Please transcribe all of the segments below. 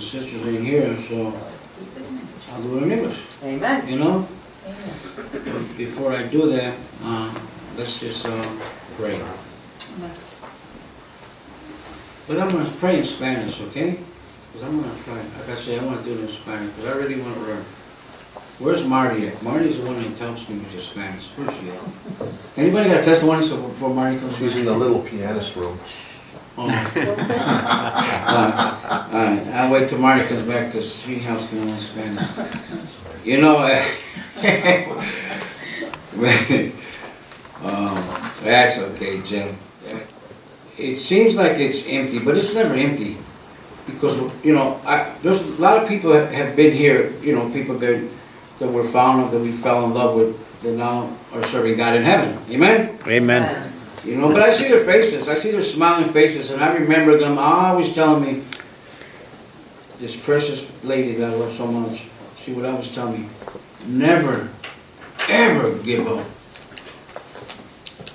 and sisters in here, so I'll do it in English. Amen. You know? Before I do that, let's just pray. But I'm going to pray in Spanish, okay? Because I'm going to try. Like I say, I want to do it in Spanish because I really want to learn. Where's Marty at? Marty's the one that helps me with the Spanish. Where's she at? Anybody got a testimony before Marty comes? She's in the little pianist room. Oh. Alright, I'll wait till Marty comes back because she helps me in Spanish. You know, that's okay, Jim. It seems like it's empty, but it's never empty. Because, you know, there's a lot of people that have been here, you know, people that were found, that we fell in love with, that now are serving God in heaven. Amen? Amen. You know, but I see their faces, I see their smiling faces, and I remember them always telling me, this precious lady that I love so much, she would always tell me, never, ever give up.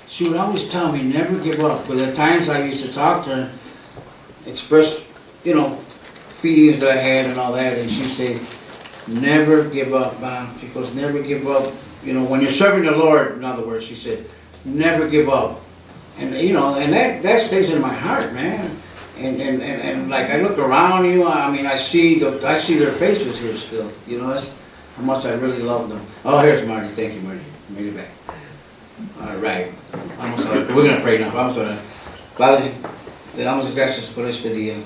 She would always tell me, never give up. But at times I used to talk to her, express, you know, feelings that I had and all that, and she'd say, never give up, Bob. She goes, never give up. You know, when you're serving the Lord, in other words, she said, never give up. And, you know, and that stays in my heart, man. And like, I look around you, I mean, I see their faces here still. You know, that's how much I really love them. Oh, here's Marty. Thank you, Marty. Made it back. All right. We're going to pray now. Vamos a orar. Padre, te damos gracias por este día.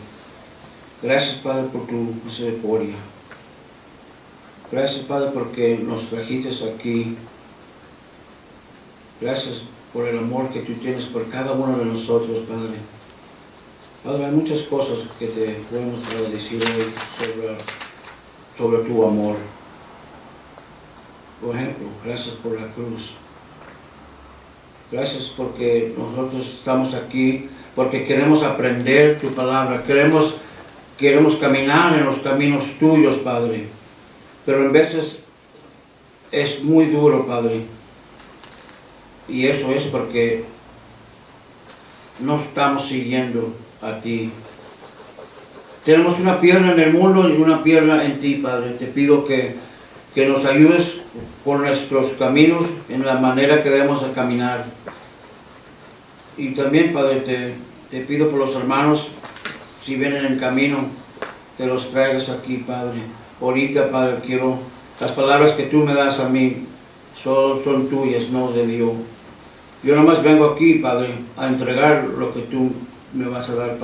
Gracias, Padre, por tu misericordia. Gracias, Padre, porque nos trajiste aquí. Gracias por el amor que tú tienes por cada uno de nosotros, Padre. Padre, hay muchas cosas que te podemos decir hoy sobre tu amor. Por ejemplo, gracias por la cruz. Gracias porque nosotros estamos aquí, porque queremos aprender tu palabra, queremos caminar en los caminos tuyos, Padre. Pero en veces es muy duro, Padre. Y eso es porque no estamos siguiendo a ti. Tenemos una pierna en el mundo y una pierna en ti, Padre. Te pido que nos ayudes con nuestros caminos en la manera que debemos caminar. Y también, Padre, te pido por los hermanos, si vienen en camino, que los traigas aquí, Padre. Ahorita, Padre, quiero, las palabras que tú me das a mí son tuyas, no de Dios. Yo nomás vengo aquí, Padre, a entregar lo que tú me vas a dar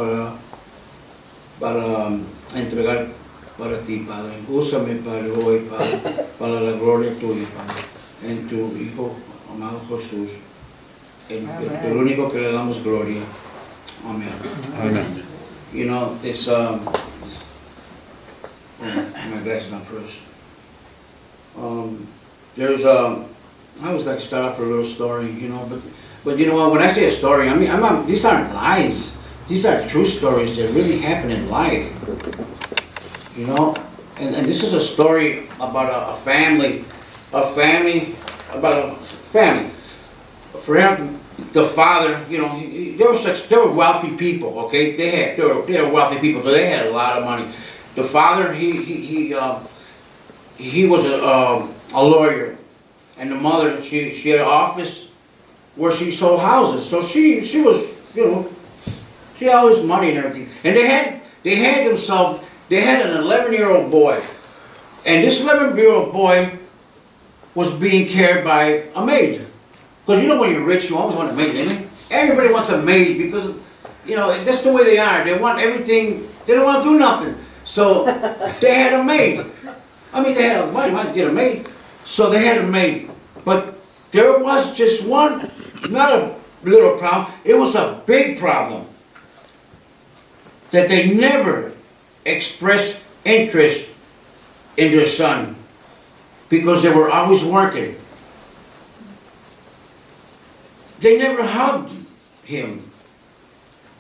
para entregar para ti, Padre. Úsame, Padre, hoy, Padre, para la gloria tuya, Padre. En tu Hijo, amado Jesús, el único que le damos gloria. Amén. Amen. You know, this, my glasses on first. There's I always like to start off with a little story, you know, but you know what, when I say a story, I mean, these aren't lies. These are true stories that really happen in life, you know, and this is a story about a family. For him, the father, you know, they were wealthy people, okay? They were wealthy people, so they had a lot of money. The father, he was a lawyer, and the mother, she had an office where she sold houses. So she was, you know, she had all this money and everything. And they had an 11-year-old boy, and this 11-year-old boy was being cared by a maid. Because you know when you're rich, you always want a maid, don't you? Everybody wants a maid because, you know, that's the way they are. They want everything. They don't want to do nothing. So they had a maid. I mean, they had a money, might get a maid. So they had a maid. But there was just one, not a little problem, it was a big problem. That they never expressed interest in their son. Because they were always working. They never hugged him.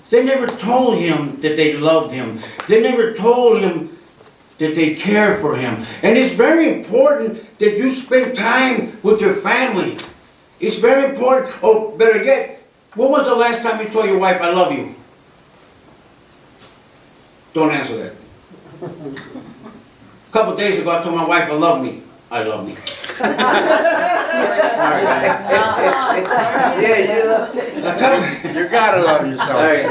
They never told him that they loved him. They never told him that they cared for him. And it's very important that you spend time with your family. It's very important. Oh, better yet, when was the last time you told your wife, I love you? Don't answer that. A couple of days ago, I told my wife I love me. I love me. You gotta love yourself. All right.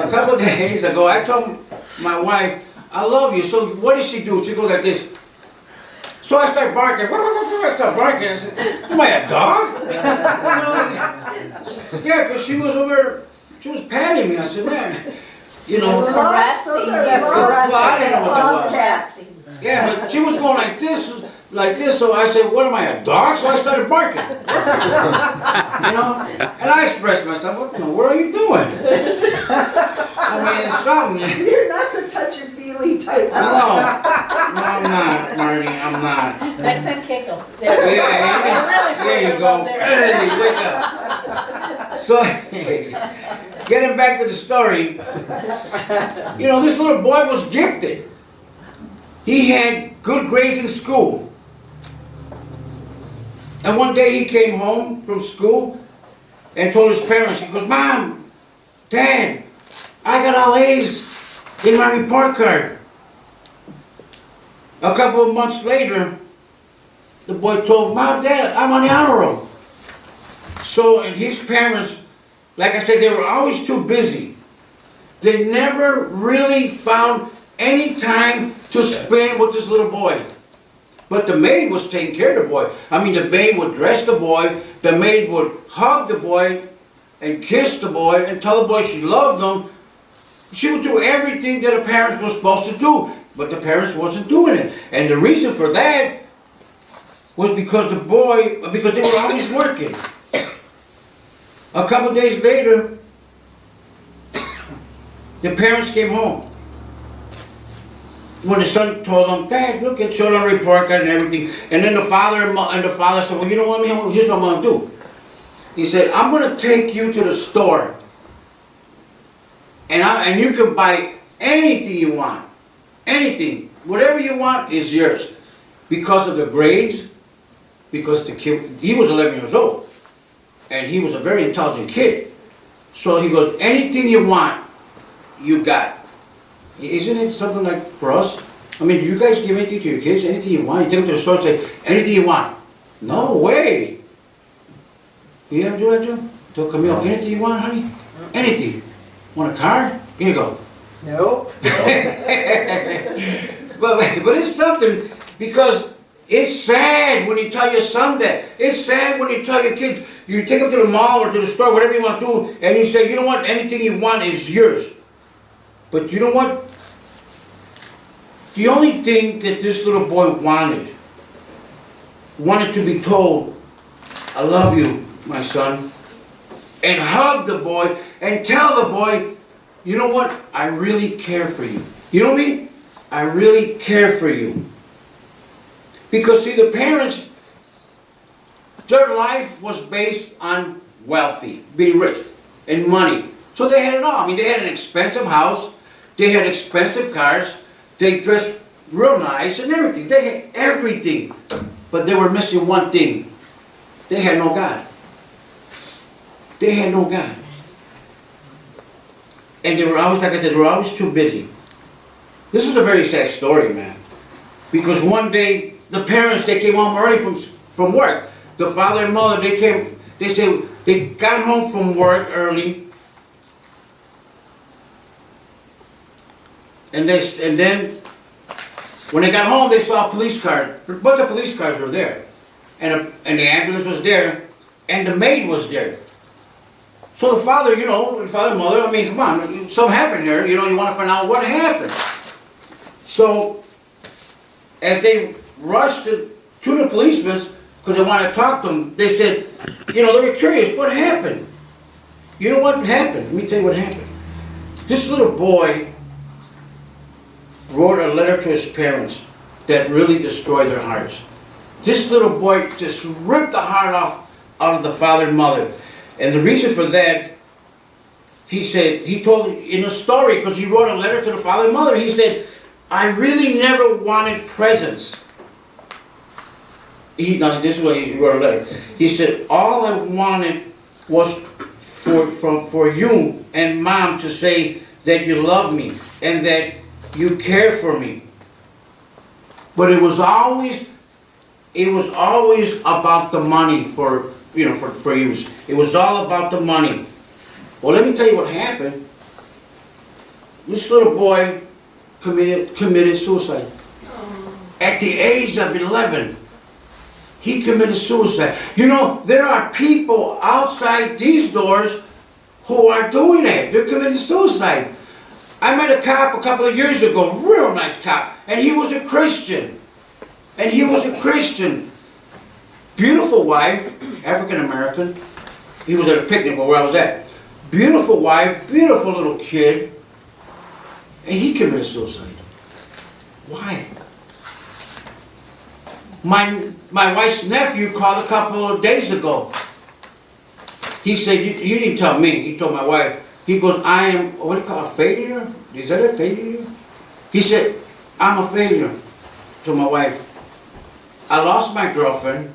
A couple of days ago, I told my wife, I love you. So what did she do? She goes like this. So I start barking. I start barking. I said, am I a dog? Yeah, because she was over, she was patting me. I said, man, you know. That's caressing. Well, I didn't know what that was. Taps. Yeah, but she was going like this, so I said, what am I, a dog? So I started barking. You know? And I expressed myself, what in the world are you doing? I mean, it's something. You're not the touchy-feely type. No, I'm not, Marty, I'm not. Next time, kick them. There you go. Hey, wake up. So, getting back to the story, you know, this little boy was gifted. He had good grades in school. And one day he came home from school and told his parents, he goes, Mom, Dad, I got all A's in my report card. A couple of months later, the boy told, Mom, Dad, I'm on the honor roll. So, and his parents, like I said, they were always too busy. They never really found any time to spend with this little boy. But the maid was taking care of the boy. I mean, the maid would dress the boy, the maid would hug the boy and kiss the boy and tell the boy she loved him. She would do everything that a parent was supposed to do, but the parents wasn't doing it. And the reason for that was because they were always working. A couple of days later, the parents came home. When the son told them, Dad, look at showed on the report card and everything. And then the father said, well, you know what, here's what I'm going to do. He said, I'm going to take you to the store. And you can buy anything you want. Anything. Whatever you want is yours. Because of the grades, because the kid, he was 11 years old. And he was a very intelligent kid. So he goes, anything you want, you got. Isn't it something like for us? I mean, do you guys give anything to your kids? Anything you want? You take them to the store and say, anything you want. No way. You ever do that, Joe? Tell Camille, anything you want, honey? Anything. Want a card? Here you go. Nope. But it's something, because it's sad when you tell your son that. It's sad when you tell your kids, you take them to the mall or to the store, whatever you want to do, and you say, you know what, anything you want is yours. But you know what? The only thing that this little boy wanted to be told, I love you, my son, and hug the boy and tell the boy, you know what? I really care for you. You know what I mean? I really care for you. Because see, the parents, their life was based on wealthy, being rich, and money. So they had it all. I mean, they had an expensive house, they had expensive cars, they dressed real nice and everything. They had everything. But they were missing one thing. They had no God. They had no God. And they were always, like I said, they were always too busy. This is a very sad story, man. Because one day, the parents, they came home early from work. The father and mother, they got home from work early. And then, when they got home, they saw a police car. A bunch of police cars were there. And the ambulance was there. And the maid was there. So the father, the father and mother, I mean, come on, something happened there. You want to find out what happened. So, as they rushed to the policemen, because they wanted to talk to them, they said, they were curious, what happened? You know what happened? Let me tell you what happened. This little boy wrote a letter to his parents that really destroyed their hearts. This little boy just ripped the heart out of the father and mother. And the reason for that, he told in a story, because he wrote a letter to the father and mother, he said, I really never wanted presents. This is what he wrote a letter. He said, all I wanted was for you and Mom to say that you love me and that You cared for me. But it was always about the money for you. It was all about the money. Well, let me tell you what happened. This little boy committed suicide. At the age of 11, he committed suicide. You know, there are people outside these doors who are doing that. They're committing suicide. I met a cop a couple of years ago, real nice cop, and he was a Christian. Beautiful wife, African American. He was at a picnic where I was at. Beautiful wife, beautiful little kid. And he committed suicide. Why? My wife's nephew called a couple of days ago. He said, you didn't tell me, he told my wife. He goes, I am, what do you call a failure? Is that a failure? He said, I'm a failure to my wife. I lost my girlfriend.